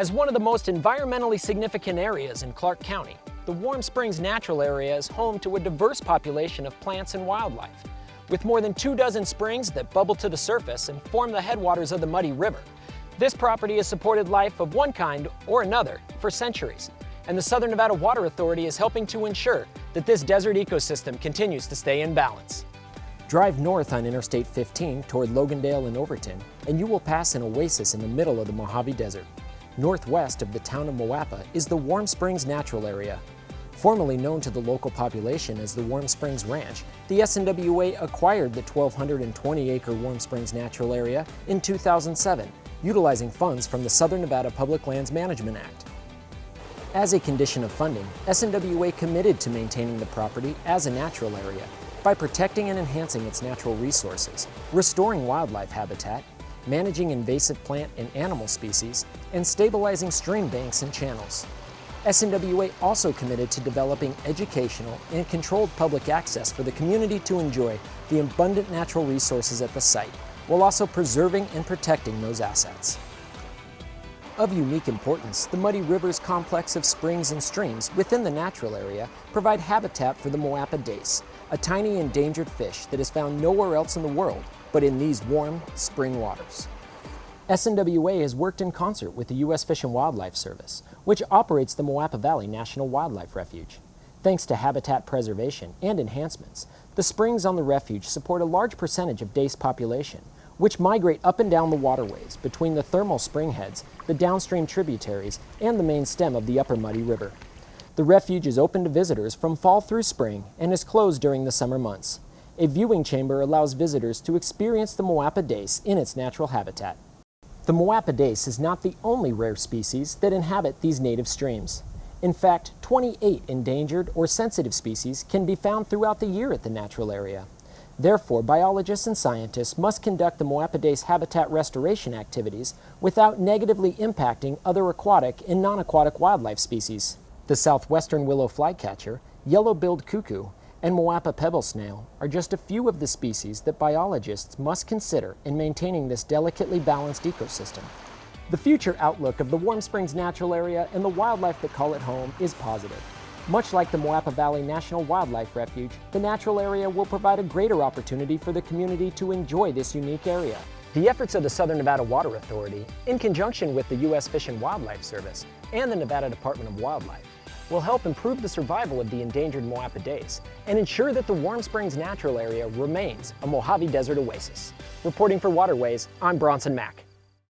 As one of the most environmentally significant areas in Clark County, the Warm Springs Natural Area is home to a diverse population of plants and wildlife. With more than 24 springs that bubble to the surface and form the headwaters of the Muddy River, this property has supported life of one kind or another for centuries, and the Southern Nevada Water Authority is helping to ensure that this desert ecosystem continues to stay in balance. Drive north on Interstate 15 toward Logandale and Overton, and you will pass an oasis in the middle of the Mojave Desert. Northwest of the town of Moapa is the Warm Springs Natural Area. Formerly known to the local population as the Warm Springs Ranch, the SNWA acquired the 1,220-acre Warm Springs Natural Area in 2007, utilizing funds from the Southern Nevada Public Lands Management Act. As a condition of funding, SNWA committed to maintaining the property as a natural area by protecting and enhancing its natural resources, restoring wildlife habitat, managing invasive plant and animal species, and stabilizing stream banks and channels. SNWA also committed to developing educational and controlled public access for the community to enjoy the abundant natural resources at the site, while also preserving and protecting those assets. Of unique importance, the Muddy River's complex of springs and streams within the natural area provide habitat for the Moapa dace, a tiny endangered fish that is found nowhere else in the world but in these warm spring waters. SNWA has worked in concert with the U.S. Fish and Wildlife Service, which operates the Moapa Valley National Wildlife Refuge. Thanks to habitat preservation and enhancements, the springs on the refuge support a large percentage of dace population, which migrate up and down the waterways between the thermal spring heads, the downstream tributaries, and the main stem of the upper Muddy River. The refuge is open to visitors from fall through spring and is closed during the summer months. A viewing chamber allows visitors to experience the Moapa dace in its natural habitat. The Moapa dace is not the only rare species that inhabit these native streams. In fact, 28 endangered or sensitive species can be found throughout the year at the natural area. Therefore, biologists and scientists must conduct the Moapa dace habitat restoration activities without negatively impacting other aquatic and non-aquatic wildlife species. The southwestern willow flycatcher, yellow-billed cuckoo, and Moapa pebble snail are just a few of the species that biologists must consider in maintaining this delicately balanced ecosystem. The future outlook of the Warm Springs Natural Area and the wildlife that call it home is positive. Much like the Moapa Valley National Wildlife Refuge, the natural area will provide a greater opportunity for the community to enjoy this unique area. The efforts of the Southern Nevada Water Authority, in conjunction with the U.S. Fish and Wildlife Service and the Nevada Department of Wildlife, will help improve the survival of the endangered Moapa dace and ensure that the Warm Springs Natural Area remains a Mojave Desert oasis. Reporting for Waterways, I'm Bronson Mack.